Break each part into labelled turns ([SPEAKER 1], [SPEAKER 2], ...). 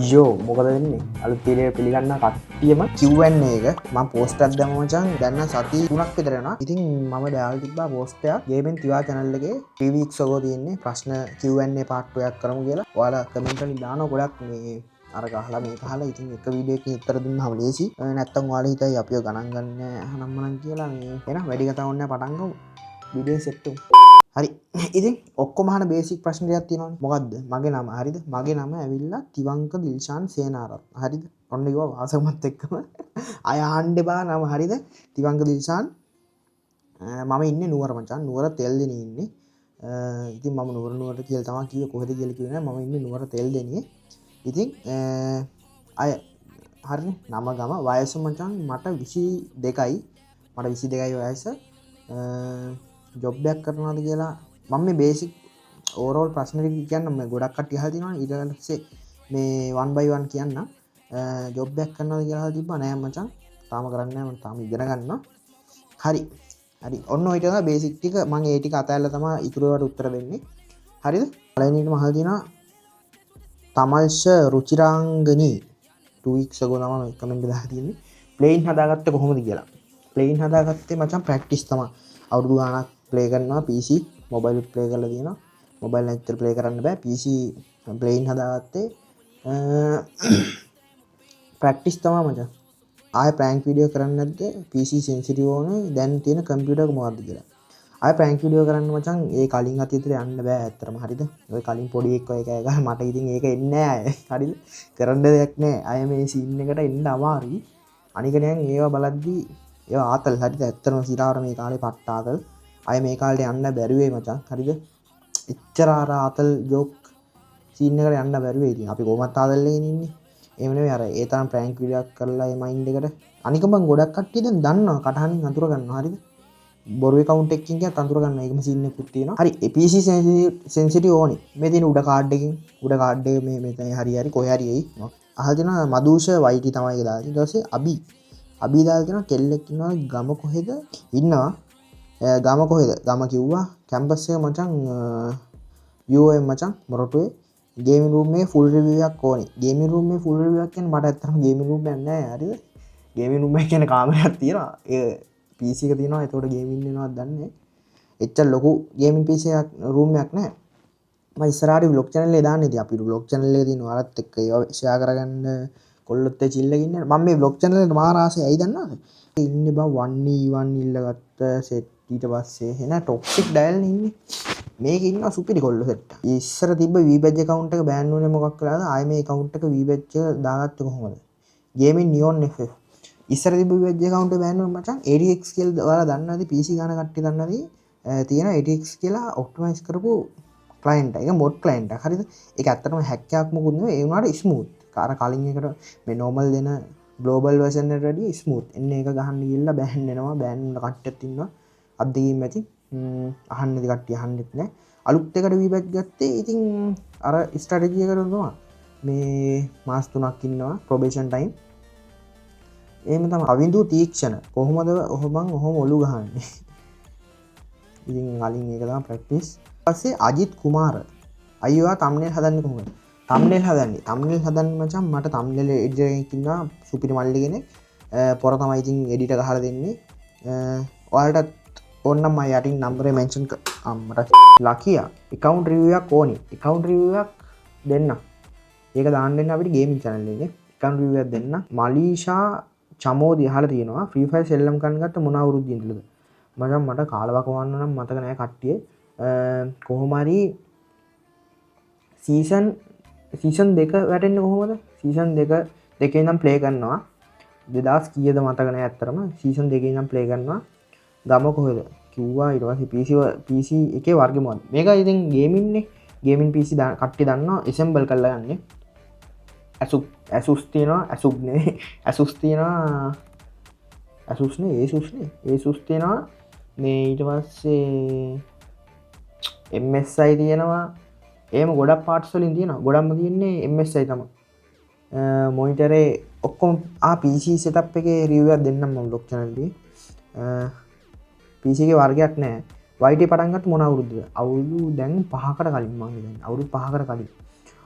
[SPEAKER 1] යෝ මොකද වෙන්නේ අලුත් වීඩියෝ පිළිගන්න කට්ටියම Q&A එක මම පෝස්ට් එකක් දැම්මා මචං දැන් සති 3ක් විතර යනවා. ඉතින් මම දාලා තිබ්බා පෝස්ට් එකක් ගේමින් තිවා channel එකේ 3 weeks ago තියෙන්නේ ප්‍රශ්න Q&A part 2 එකක් කරමු කියලා. ඔයාලා කමෙන්ට් වලින් දානවා ගොඩක් මේ අර ගහලා මේක අහලා ඉතින් එක වීඩියෝ එකකින් උත්තර දුන්නාම ලේසි. නැත්තම් ඔයාලා හිතයි අපිව ගණන් ගන්න නම්මනම් කියලා මේ එන වැඩි කතාවක් නැහැ පටන් ගමු. වීඩියෝ සෙට් වෙමු. හරි ඉතින් ඔක්කොම අහන බේසික් ප්‍රශ්න ටිකක් තියෙනවානේ. මොකද්ද? මගේ නම හරිද? මගේ නම ඇවිල්ලා තිවංක දිල්ෂාන් සේනාරත්න. හරිද? ඔන්න ඒවා වාසකමත් එක්කම අය අහන්න බා නම හරිද? තිවංක දිල්ෂාන් මම ඉන්නේ නුවර මචං. නුවර තෙල්දෙනියේ ඉන්නේ. ඉතින් මම නුවර කියලා තමයි කිව්වේ කොහෙද කියලා කිව්වේ නෑ. මම ඉන්නේ නුවර තෙල්දෙනියේ. ඉතින් අය හරිනේ නම ගම වයස මචං මට 22යි. මට 22යි වයස. ජොබ් එකක් කරනවාද කියලා මම මේ බේසික් ඕවරෝල් ප්‍රශ්න ටික කියන්න මම ගොඩක් කට්ටිය අහලා තිනවා ඊට පස්සේ මේ 1 by 1 කියන්න ජොබ් එකක් කරනවාද කියලා අහලා තිබ්බා නෑ මචං තාම කරන්නේ නෑ මම තාම ඉගෙන ගන්නවා හරි ඔන්න ඔය ටික බේසික් ටික මම ඒ ටික අතහැරලා තමයි ඉතුරු ඒවාට උත්තර දෙන්නේ හරිද පළවෙනියටම අහලා තිනවා තමල්ෂ රුචිරාංගනී 2 weeks ago තමයි කමෙන්ට් දාලා තියෙන්නේ ප්ලේන් හදාගත්තේ කොහොමද කියලා ප්ලේන් හදාගත්තේ මචං ප්‍රැක්ටිස් තමයි අවුරුදු ගාණක් ප්ලේ කරනවා PC මොබයිල් ප්ලේ කරලා තියෙනවා මොබයිල් නැත්තර ප්ලේ කරන්න බෑ PC ප්ලේන් හදාගත්තේ ප්‍රැක්ටිස් තමයි මචං ආයෙ ප්‍රෑන්ක් වීඩියෝ කරන්නේ නැද්ද PC සෙන්සිටිව් ඕනේ දැන් තියෙන කම්පියුටර් එක මොකද්ද කියලා ආයෙ ප්‍රෑන්ක් වීඩියෝ කරන්න මචං ඒ කලින් අතීතයට යන්න බෑ ඇත්තටම හරිද ඔය කලින් පොඩි එක්ක එක එක මට ඉතින් ඒක එන්නේ නෑ හරිද කරන්න දෙයක් නෑ ආයෙ මේ සීන් එකට එන්න අමාරුයි අනික දැන් ඒවා බලද්දී ඒවා ආතල් හරිද ඇත්තටම සිරාවර මේ කාලේ පට්ට ආතල් අය මේ කාලේ යන්න බැරි වෙයි මචං හරිද එච්චර අර ආතල් ජෝක් සීන් එකට යන්න බැරි වෙයි ඉතින් අපි කොහොමත් ආතල් එකේ ඉන්නේ එහෙම නෙවෙයි අර ඒ තරම් ප්‍රෑන්ක් වීඩියෝ එකක් කරලා ඒ මයින්ඩ් එකට අනික මං ගොඩක් කට්ටිය දැන් දන්නවා කටහනින් අඳුර ගන්නවා හරිද බොරු account එකකින් කියත් අඳුර ගන්නවා ඒකම සීන් එකකුත් තියෙනවා හරි PC sensitive ඕනේ මේ තියෙන උඩ කාඩ් එකකින් උඩ කාඩ් එක මේ මෙතන හරි කොහේ හරි එයි අහලා තියෙනවා මදුෂ YT තමයි ඒක දාලා ඊට පස්සේ අබි දාලා තියෙනවා කෙල්ලෙක් ඉන්නවා ගම කොහෙද ඉන්නවා ගම කොහෙද ගම කිව්වා කැම්පස් එක මචං UOM මචං මොරටුවේ ගේමින් රූම් එකේ ෆුල් රිවිව් එකක් ඕනේ ගේමින් රූම් එකේ ෆුල් රිවිව් එකක් කියන්නේ මට ඇත්තටම ගේමින් රූම් එකක් නැහැ හරිද ගේමින් රූම් එක කියන්නේ කාමරයක් තියෙනවා ඒ PC එක තියෙනවා ඒතකොට ගේමින් වෙනවද දන්නේ එච්චර ලොකු ගේමින් PC එකක් රූම් එකක් නැහැ මම ඉස්සරහට vlog channel එකේ දාන්නේ ඉතින් අපි vlog channel එකේ තියෙන ඔයාලත් එක්ක ඒවා share කරගන්න කොල්ලොත් ඒ chill එකේ ඉන්නේ මම මේ vlog channel එකට මාර ආසයි ඇයි දන්නවද ඉන්නේ බා 1v1 ඉල්ලගත්ත set ඊට පස්සේ එන ටොක්සික් ඩයල් නේ ඉන්නේ මේක ඉන්නවා සුපිරි කොල්ල සෙට් ඉස්සර තිබ්බ VBadge account එක බෑන් වුණේ මොකක් කරලාද ආයේ මේ account එක VBadge එක දාගත්තේ කොහොමද ගේමින් නියොන් FF ඉස්සර තිබ්බ VBadge account එක බෑන් වුණා මචං ATX කියලා ඔයාලා දන්නවද PC ගාන කට්ටිය දන්නවද තියෙන ATX කියලා ඔප්ටිමයිස් කරපු ක්ලයන්ට් එක මොඩ් ක්ලයන්ට් එක හරිද ඒක ඇත්තටම හැක් එකක් මොකුත් නෙවෙයි ඒ වුණාට ස්මූත් අර කලින් එකට මේ normal දෙන ග්ලෝබල් version එකට වැඩිය ස්මූත් එන්නේ ඒක ගහන්න ගිහලා බෑන් වෙනවා බෑන් වුණ කට්ටියත් ඉන්නවා අද්දගීම් ඇති අහන්න නැති කට්ටිය අහන්නෙත් නැහැ අලුත් එකට VBadge ගත්තේ ඉතින් අර ස්ට්‍රැටජි එකට තමයි මේ මාස් 3ක් ඉන්නවා probation time එහෙම තමයි අවිඳු තීක්ෂණ කොහොමද ඔහොම ඔලු ගහන්නේ ඉතින් කලින් ඒක තමයි ප්‍රැක්ටිස් ඊපස්සේ අජිත් කුමාර අයියා thumbnail හදන්නේ කොහොමද thumbnail හදන්නේ මචං මට thumbnail editor එකක් ඉන්නවා සුපිරි මල්ලි කෙනෙක් පොර තමයි ඉතින් editor ගහලා දෙන්නේ ඔයාලට ඕන්නම් මම යටින් නම්බර් එක මෙන්ෂන් අම්මට ලකියා account review එකක් ඕනි account review එකක් දෙන්න ඒක දාන්න දෙන්න අපිට gaming channel එකේ account review එකක් දෙන්න මලීෂා චමෝදි අහලා තියෙනවා free fire සෙල්ලම් කරන්න ගත්ත මොන අවුරුද්දේ ඉඳලාද මට කාලවක වන්න නම් මතක නෑ කට්ටිය කොහොම හරි සීසන් 2 වැටෙන්නේ කොහොමද සීසන් 2 දෙකේ ඉඳන් ප්ලේ කරනවා 2000 කීයද මතක නෑ ඇත්තටම සීසන් 2 ඉඳන් ප්ලේ කරනවා ගම කොහෙද කිව්වා ඊට පස්සේ PC එකේ වර්ගෙ මොකක්ද මේක ඉතින් ගේමින් නේ ගේමින් PC කට්ටිය දන්නවා assemble කරලා යන්නේ Asus තියෙනවා Asus නෙවෙයි Asus තියෙනවා Asus නේ Asus තියෙනවා මේ ඊට පස්සේ MSI තියෙනවා එහෙම ගොඩක් පාර්ට්ස් වලින් තියෙනවා ගොඩක්ම තියෙන්නේ MSI තමයි මොනිටරේ ඔක්කොම PC setup එකේ review එකක් දෙන්නම් මම vlog channel එකේ PC එකේ වර්ගයක් නැහැ YT පටන් ගත්ත මොන අවුරුද්දද අවුරුදු දැන් 5කට කලින් මම හිතන්නේ අවුරුදු 5කට කලින්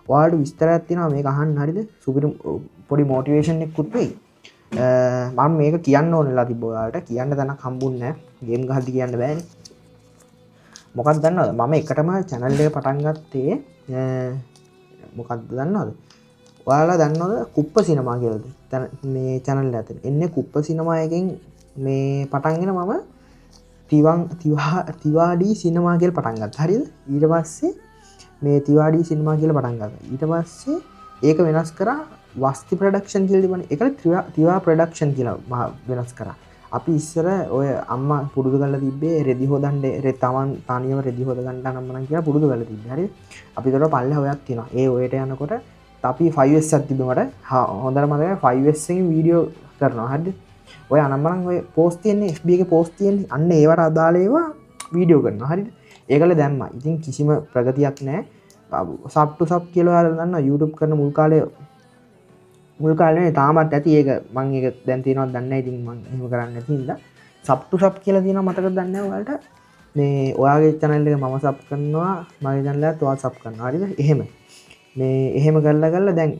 [SPEAKER 1] ඔයාලට විස්තරයක් තියෙනවා මේක අහන්න හරිද සුපිරි පොඩි මොටිවේෂන් එකකුත් වෙයි මම මේක කියන්න ඕනෙලා තිබ්බ ඔයාලට කියන්න තැනක් හම්බුන්නේ නැහැ ගේම් ගහද්දි කියන්න බෑනේ මොකක්ද දන්නවද මම එකටම channel එක පටන් ගත්තේ මොකක්ද දන්නවද ඔයාලා දන්නවද කුප්ප සිනමා කියලාද මේ channel එක ඇතුලේ එන්නේ කුප්ප සිනමා එකෙන් මේ පටන්ගෙන මම තිවාඩී සිනමා කියලා පටන් ගත්තා හරිද ඊට පස්සේ මේ තිවාඩී සිනමා කියලා පටන් ගත්තා ඊට පස්සේ ඒක වෙනස් කරා වස්ති ප්‍රොඩක්ෂන් කියලා තිබුණේ ඒකට තිවා ප්‍රොඩක්ෂන් කියලා වෙනස් කරා අපි ඉස්සර ඔය අම්මා පුරුදු කරලා තිබ්බේ රෙදි හොදන්න තමන් තනියම රෙදි හොද ගන්න නම් මනම් කියලා පුරුදු කරලා තිබ්බේ හරිද අපි ඒතර පල්ලෙහ ඔයක් තියෙනවා ඒ ඔයට යනකොට අපි 5S එකක් තිබ්බේ මට හොඳට මතකයි 5S එකෙන් වීඩියෝ කරනවා හරිද ඔය අනම්මනම් ඔය පෝස්ට් තියෙන්නේ FB එකේ පෝස්ට් තියෙන්නේ අන්න ඒවට අදාළ ඒවා වීඩියෝ කරනවා හරිද ඒකල දැම්මා ඉතින් කිසිම ප්‍රගතියක් නැහැ සබ් ටු සබ් කියලා ඔයාලා දන්නවා YouTube කරන මුල් කාලේ තාමත් ඇති ඒක මම ඒක දැන් තියෙනවද දන්නේ නැහැ ඉතින් මම එහෙම කරන්නේ නැති හින්දා සබ් ටු සබ් කියලා තියෙනවා මතකද දන්නේ නැහැ ඔයාලට මේ ඔයාගේ channel එක මම සබ් කරනවා මගේ channel එකත් ඔයා සබ් කරනවා හරිද එහෙම මේ එහෙම කරලා දැන්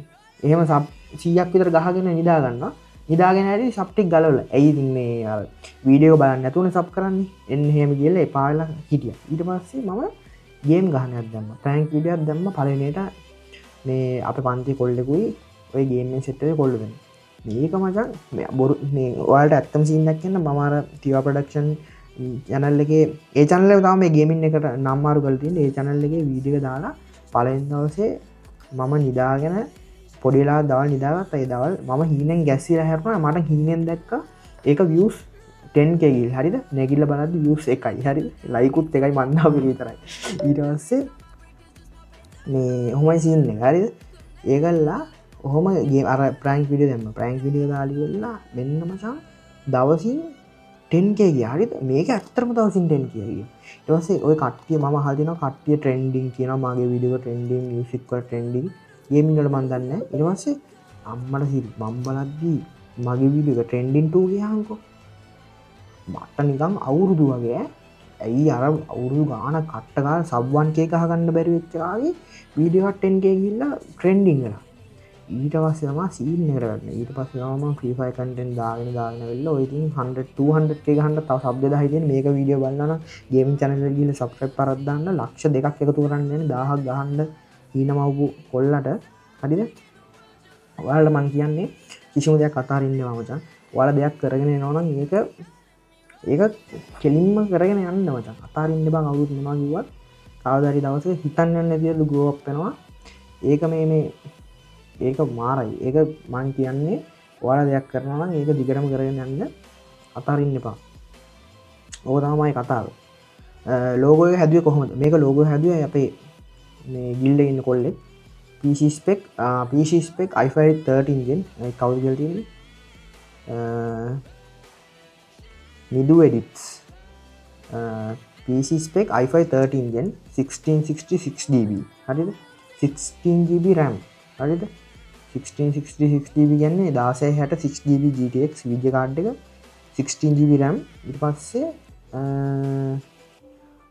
[SPEAKER 1] එහෙම සබ් 100ක් විතර ගහගෙන නිදා ගන්නවා නිදාගෙන හරි සබ් ටික ගලවලා ඇයි ඉතින් මේ අර වීඩියෝ බලන්න නැතුවනේ සබ් කරන්නේ එන්න එහෙම කියලා එපා වෙලා හිටියා ඊට පස්සේ මම ගේම් ගහනයක් දැම්මා ප්‍රැන්ක් වීඩියෝක් දැම්මා පළවෙනියට මේ අපේ පන්ති කොල්ලෙකුයි ඔය ගේම් එක සෙට් එකේ කොල්ල වෙන මේක මචං මේ බොරු මේ ඔයාලට ඇත්තම සීන් එකක් කියන්න මම අර ටිවා ප්‍රොඩක්ෂන් channel එකේ ඒ channel එක තමයි මේ ගේමින් එකට නම් මාරු කරලා තියෙන්නේ ඒ channel එකේ වීඩියෝ එක දාලා පළවෙනි දවසේ මම නිදාගෙන පොඩි වෙලාවක් දවල් නිදාගත්තා ඒ දවල් මම හීනෙන් ගැස්සිලා හැරුණා මට හීනෙන් දැක්කා ඒක views 10k ගිහිල් හරිද නැගිටලා බලද්දි views 1යි හරිද ලයිකුත් 1යි මන් දාපු විතරයි ඊට පස්සේ මේ ඔහොමයි සීන් එක හරිද ඒකල්ලා ඔහොම ගේම් අර ප්‍රැන්ක් වීඩියෝ දැම්මා ප්‍රැන්ක් වීඩියෝ දාලා ඉවරලා මෙන්න මචං දවසින් 10k ගියා හරිද මේක ඇත්තටම දවසින් 10k ගියා ඊට පස්සේ ওই කට්ටිය මම අහලා දිනවා කට්ටිය ට්‍රෙන්ඩින් කියනවා මගේ වීඩියෝ එක ට්‍රෙන්ඩින් මියුසික් වල ට්‍රෙන්ඩින් ගේමින් වල මන් දන්නේ නැහැ ඊට පස්සේ අම්මලා සිරි මම බලද්දි මගේ වීඩියෝ එක ට්‍රෙන්ඩින් 2 ගියාන්කෝ මට නිකන් අවුරුදු වගේ ඇයි අර අවුරුදු ගාන කට්ට ගාලා සබ් 1k ගහගන්න බැරි වෙච්ච ආගේ වීඩියෝ එක 10k ගිහිල්ලා ට්‍රෙන්ඩින් වෙලා ඊට පස්සේ තමයි සීන් එකට ගන්න ඊට පස්සේ තමයි මම ෆ්‍රී ෆයර් කන්ටෙන්ට් දාගෙන වෙල්ලා ඔය ඉතින් 100 200k ගහන්න තව සබ් 2000 තියෙන මේක වීඩියෝ බලනවා නම් ගේමින් channel එකට ගිහලා subscribe කරක් දාන්න ලක්ෂ 2ක් එකතු කරන්න යන්නේ 1000ක් ගහන්න ඊනමවපු කොල්ලට හරිද ඔයාලට මම කියන්නේ කිසිම දෙයක් අතාරින්න එපා මචං ඔයාලා දෙයක් කරගෙන යනවා නම් ඒක කෙලින්ම කරගෙන යන්න මචං අතාරින්න බං අවුරුත් මොනවා කිව්වත් කවදාරි දවසක හිතන්න යන්නේ නැතිව grow up වෙනවා ඒක මේ ඒක මාරයි ඒක මං කියන්නේ ඔයාලා දෙයක් කරනවා නම් ඒක දිගටම කරගෙන යන්න අතාරින්න එපා ඕක තමයි කතාව ලෝගෝ එක හැදුවේ කොහොමද මේක ලෝගෝ හැදුවේ අපේ මේ ගිල්ඩ් එකේ ඉන්න කොල්ලෙක් PC spec i5 13 gen කවුද කියලා තියෙන්නේ නිදු edits PC spec i5 13 gen 1666GB හරිද 16GB RAM හරිද 1666GB කියන්නේ 1660 6GB GTX video card එක 16GB RAM ඊට පස්සේ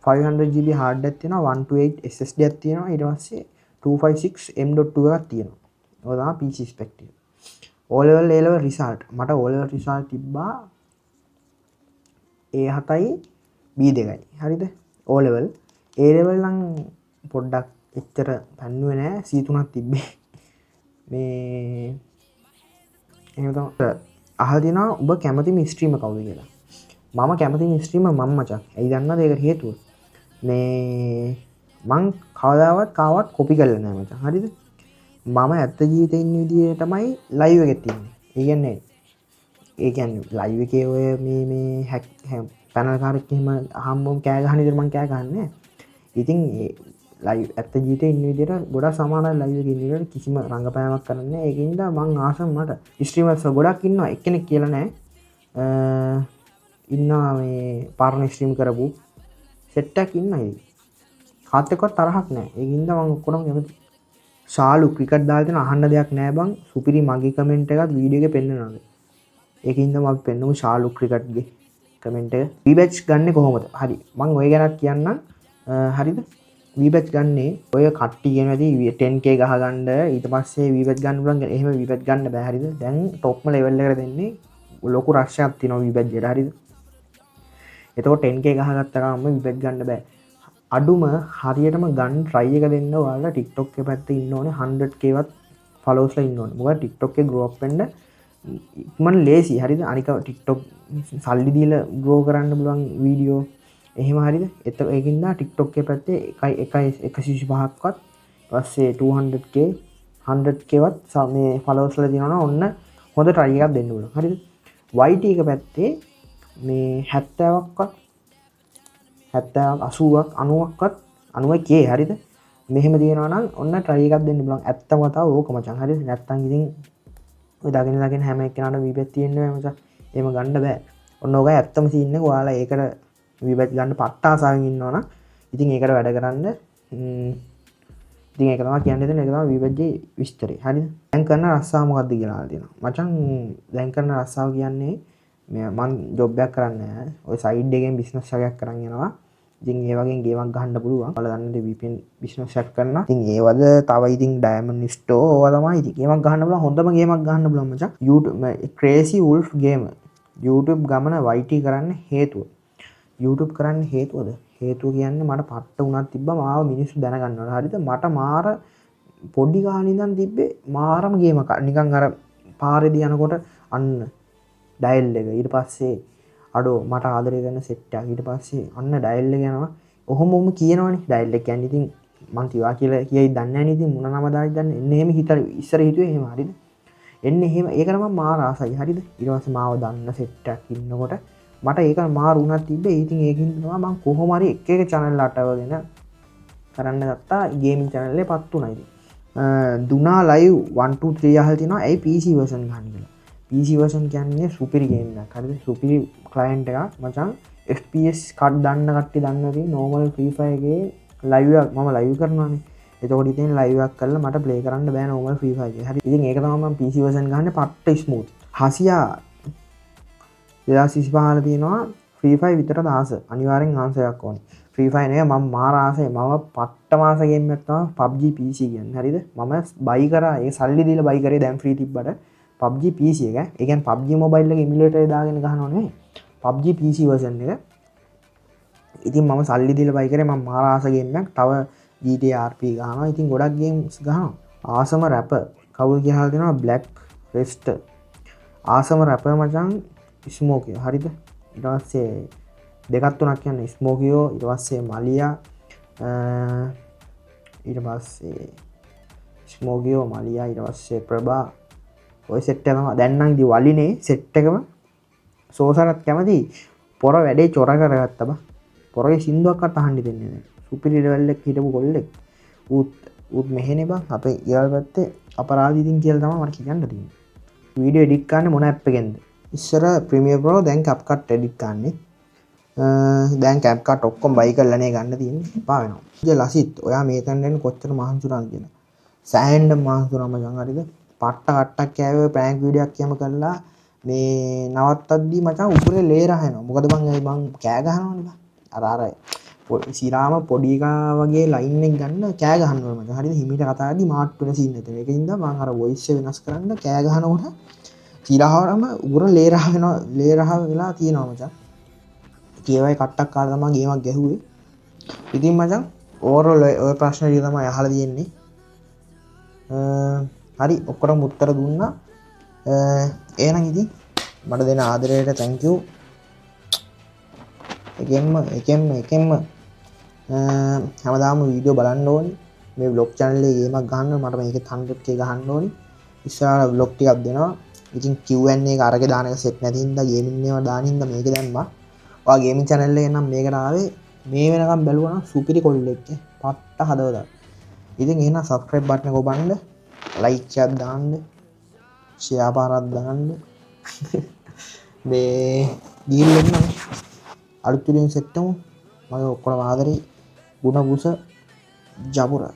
[SPEAKER 1] 500GB hard disk තියෙනවා 128 SSD එකක් තියෙනවා ඊට පස්සේ 256 M.2 එකක් තියෙනවා ඔය තමයි PC spec ටික O level A level result මට O level result තිබ්බා A7යි B2යි හරිද O level A level නම් පොඩ්ඩක් එච්චර පන්නුවේ නෑ C3ක් තිබ්බේ මේ එහෙම තමයි අහලා දිනා ඔබ කැමතිම ස්ට්‍රීමර් කවුද කියලා මම කැමතිම ස්ට්‍රීමර් මම මචං ඇයි දන්නවද ඒකට හේතුව මේ මං කවදාවත් කාවත් කොපි කරලා නෑ මචං හරිද මම ඇත්ත ජීවිතේ ඉන්න විදිහේ තමයි ලයිව් එකෙත් ඉන්නේ ඒ කියන්නේ ලයිව් එකේ ඔය මේ හැක් පැනල් කාරෙක් එහෙම හම්බුම් කෑ ගහන විදිහට මං කෑ ගහන්නේ ඉතින් ලයිව් ඇත්ත ජීවිතේ ඉන්න විදිහට ගොඩක් සමානයි ලයිව් එකේ ඉන්න විදිහට කිසිම රංගපෑමක් කරන්නේ නැහැ ඒකින්ද මං ආසම මට ස්ට්‍රීමර්ස් ගොඩක් ඉන්නවා එක්කෙනෙක් කියලා නෑ ඉන්නවා මේ පාරණ ස්ට්‍රීම් කරපු සෙට් එකක් ඉන්නවා ඉතින් කාත් එක්කවත් තරහක් නැහැ ඒකින්ද මං ඔක්කොම කැමති ශාලු ක්‍රිකට් දාලා තියෙන අහන්න දෙයක් නැහැ බං සුපිරි මගේ කමෙන්ට් එකත් වීඩියෝ එකේ පෙන්නනවා ඒකින්ද මම පෙන්නමු ශාලු ක්‍රිකට්ගේ කමෙන්ට් එක රීබැච් ගන්න කොහොමද හරි මං ඔය ගැනත් කියන්නම් හරිද වීබැච් ගන්නේ ඔය කට්ටිය කියනවා ඉතින් 10k ගහගන්න ඊට පස්සේ වීබැච් ගන්න පුළුවන්. එහෙම වීබැච් ගන්න බෑ හරිද? දැන් টොප්ම ලෙවල් එකට දෙන්නේ ලොකු රෂ් එකක් තියෙනවා වීබැච් එකට හරිද? එතකොට 10k ගහගත්ත ගමන් වීබැච් ගන්න බෑ. අඩුම හරියටම ගන්න try එක දෙන්න ඔයාලා TikTok එකේ පැත්තේ ඉන්න ඕනේ 100k වත් followers ලා ඉන්න ඕනේ. මොකද TikTok එකේ grow up වෙන්න ඉක්මන ලේසි හරිද? අනික TikTok සල්ලි දීලා grow කරන්න පුළුවන් වීඩියෝ එහෙම හරිද? ඒකින්ද TikTok එකේ පැත්තේ 125ක්වත් ඊපස්සේ 200k 100k වත් මේ followers ලා දිනනවා ඔන්න හොඳ try එකක් දෙන්න පුළුවන්. හරිද? YT එක පැත්තේ මේ 70ක්වත් 70ක් 80ක් 90ක්වත් 90k හරිද? මෙහෙම දිනනවා නම් ඔන්න try එකක් දෙන්න පුළුවන්. ඇත්තම කතාව ඕක මචං. හරිද? නැත්තම් ඉතින් ඔය දකින හැම එක්කෙනාට වීබැච් තියෙන්නේ නැහැ මචං. එහෙම ගන්න බෑ. ඔන්න ඕකයි ඇත්තම සීන් එක. ඔයාලා ඒකට වීබැච් ගන්න පට්ට ආසාවෙන් ඉන්නවනම් ඉතින් ඒකට වැඩ කරන්න. ඉතින් ඒක තමයි කියන්න දෙන්නේ. ඒක තමයි වීබැච් ගේ විස්තරය. හරිද? දැන් කරන රස්සාව මොකද්ද කියලා අහලා තියෙනවා. මචං දැන් කරන රස්සාව කියන්නේ මම ජොබ් එකක් කරන්නේ නැහැ. ඔය සයිඩ් එකෙන් බිස්නස් එකක් කරන් යනවා. ඉතින් ඒ වගේ ගේමක් ගහන්න පුළුවන්. ඔයාලා දන්නද VPN බිස්නස් එකක් කරනවා. ඉතින් ඒවද තව ඉතින් ඩයමන්ඩ් ස්ටෝ ඕවා තමයි ඉතින් ගේමක් ගහන්න පුළුවන්. හොඳම ගේමක් ගහන්න පුළුවන් මචං. YouTube Crazy Wolf game. YouTube ගමන YT කරන්න හේතුව. YouTube කරන්න හේතුවද? හේතුව කියන්නේ මට පට්ට උනක් තිබ්බා මාව මිනිස්සු දැනගන්නවා. හරිද? මට මාර පොඩි කාලේ ඉඳන් තිබ්බේ මාරම ගේමක්. නිකන් අර පාරේදී යනකොට අන්න ඩයල් එක ඊට පස්සේ අඩෝ මට ආදරය කරන සෙට් එකක් ඊට පස්සේ අන්න ඩයල් එක යනවා. ඔහොම කියනවනේ ඩයල් එක කියන්නේ ඉතින් මං කිව්වා කියලා කියයි දන්නේ නැහැ නේ ඉතින් මොන නම දායිද දන්නේ. එන්න එහෙම හිතලා ඉස්සර හිතුවේ එහෙම හරිද? එන්න එහෙම ඒකට මම මාර ආසයි හරිද? ඊට පස්සේ මාව දන්න සෙට් එකක් ඉන්නකොට මට ඒක මාර උනක් තිබ්බේ. ඉතින් ඒකින් තමයි මම කොහොම හරි එක channel අටවගෙන කරන්න ගත්තා. ගේමින් channel එකේ පත් උනා ඉතින්. දුනා live 1 2 3 අහලා තිනවා. ඒ PC version ගන්න කියලා. PC version කියන්නේ සුපිරි ගේම් එකක්. හරිද? සුපිරි client එකක් මචං. FPS කඩ් දන්න කට්ටිය දන්නවා normal Free Fire එකේ live එකක් මම live කරනවානේ. එතකොට ඉතින් live එකක් කරලා මට play කරන්න බෑ normal Free Fire එකේ. හරි. ඉතින් ඒක තමයි මම PC version ගහන්නේ පට්ට smooth. හසියා 2025 වල තියෙනවා Free Fire විතර දාස. අනිවාර්යෙන් ආන්සරයක් ඕනේ. Free Fire නේ මම මාර ආසයි. මම පට්ට මාස ගේම් එකක් තමයි PUBG PC කියන්නේ. හරිද? මම buy කරා. ඒ සල්ලි දීලා buy කරේ දැන් free තිබ්බට PUBG PC එක. ඒ කියන්නේ PUBG mobile එක emulator එක දාගෙන ගහනව නෙවෙයි. PUBG PC version එක. ඉතින් මම සල්ලි දීලා buy කරේ මම මාර ආස ගේම් එකක්. තව GTA RP ගහනවා. ඉතින් ගොඩක් games ගහනවා. ආසම rapper කවුද කියලා දෙනවා Black Rest. ආසම rapper මචං ස්මෝකියෝ. හරිද? ඊට පස්සේ දෙකක් තුනක් කියන්නේ ස්මෝකියෝ ඊට පස්සේ මලියා ඊට පස්සේ ස්මෝකියෝ මලියා ඊට පස්සේ ප්‍රභා ඔය සෙට් එක තමයි දැන් නම් ඉතින් වලිනේ සෙට් එකම සෝසරත් කැමති පොර වැඩේ චොර කරගත්තා බා පොරේ සින්දුවක්වත් අහන්න දෙන්නේ නැහැ සුපිරි ලෙවල් එක හිටපු කොල්ලෙක් ඌත් මෙහෙනේ බං අපේ ඊයල් පැත්තේ අපරාධ ඉතින් කියලා තමයි මට කියන්න තියෙන්නේ වීඩියෝ එඩිට් කරන්නේ මොන ඇප් එකෙන්ද ඉස්සර ප්‍රීමියර් ප්‍රෝ දැන් CapCut එඩිට් කරන්නේ දැන් CapCut ඔක්කොම බයි කරලානේ ගන්න තියෙන්නේ එපා වෙනවා ඉතින් ලසිත් ඔයා මේතෙන් දෙන්න කොච්චර මහන්සිුණාද කියලා සෑහෙන්න මහන්සිුණා මචං හරිද පට්ට කට්ටක් කෑවේ ප්‍රෑන්ක් වීඩියෝ එකක් කියම කරලා මේ නවත්තද්දී මචං උගුරේ ලේ රහනවා මොකද බං ඒ බං කෑ ගහනවනේ බං අර සිරාම පොඩි එකා වගේ ලයින් එක ගන්න කෑ ගහනවා මචං හරිද හිමීට කතා කරද්දී මාට් වෙන සීන් එක ඒකින්ද මම අර වොයිස් එක වෙනස් කරන්න කෑ ගහනකොට සිරාවරම උගුර ලේ රහ වෙනවා ලේ රහ වෙලා තියෙනවා මචං ඒවයි කට්ටක් කාලා තමයි ගේමක් ගැහුවේ ඉතින් මචං ඕවරෝල් ඔය ප්‍රශ්න ටික තමයි අහලා තියෙන්නේ හරි ඔක්කොටම උත්තර දුන්නා එහෙනම් ඉතින් මට දෙන ආදරයට thank you එකෙන්ම හැමදාම වීඩියෝ බලන්න ඕනි මේ vlog channel එකේ ගේමක් ගහන්න මට මේකේ 100k ගහන්න ඕනි ඉස්සරහට vlog ටිකක් දෙනවා ඉතින් Q&A එක අරගෙන දාන එක සෙට් නැති හින්දා ගේමින් ඒවා දාන හින්දා මේක දැම්මා ඔයා ගේමින් channel එකේ නම් මේකට ආවේ මේ වෙනකම් බැලුවා නම් සුපිරි කොල්ලෙක් පට්ට හදවතක් ඉතින් එහෙනම් subscribe button එක ඔබන්න like එකක් දාන්න share පාරක් දාන්න මේ ගිහින් එන්න අලුත් වීඩියෝ සෙට් එකමු මම ඔක්කොම ආදරේ ගුණ පුස ජපුරා